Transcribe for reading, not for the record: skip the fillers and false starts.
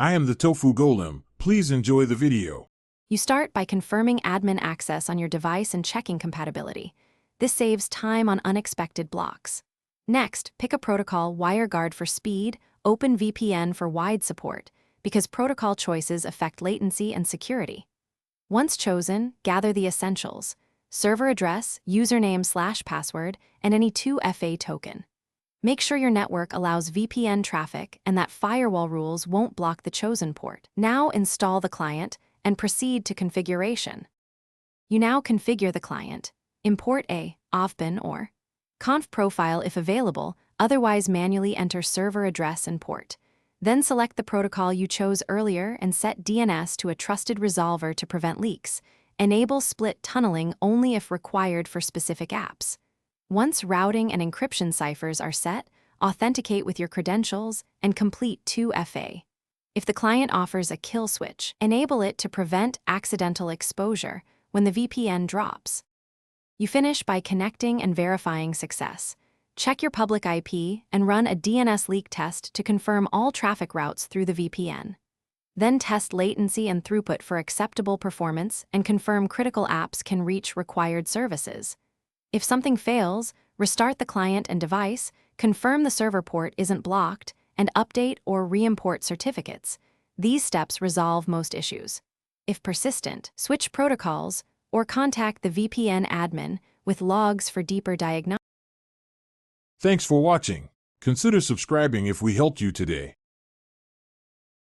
I am the Tofu Golem. Please enjoy the video. You start by confirming admin access on your device and checking compatibility. This saves time on unexpected blocks. Next, pick a protocol WireGuard for speed, OpenVPN for wide support, because protocol choices affect latency and security. Once chosen, gather the essentials: server address, username/password, and any 2FA token. Make sure your network allows VPN traffic and that firewall rules won't block the chosen port. Now install the client and proceed to configuration. You now configure the client. Import a OVPN or conf profile if available, otherwise manually enter server address and port. Then select the protocol you chose earlier and set DNS to a trusted resolver to prevent leaks. Enable split tunneling only if required for specific apps. Once routing and encryption ciphers are set, authenticate with your credentials and complete 2FA. If the client offers a kill switch, enable it to prevent accidental exposure when the VPN drops. You finish by connecting and verifying success. Check your public IP and run a DNS leak test to confirm all traffic routes through the VPN. Then test latency and throughput for acceptable performance and confirm critical apps can reach required services. If something fails, restart the client and device, confirm the server port isn't blocked, and update or re-import certificates. These steps resolve most issues. If persistent, switch protocols or contact the VPN admin with logs for deeper diagnostics. Thanks for watching. Consider subscribing if we helped you today.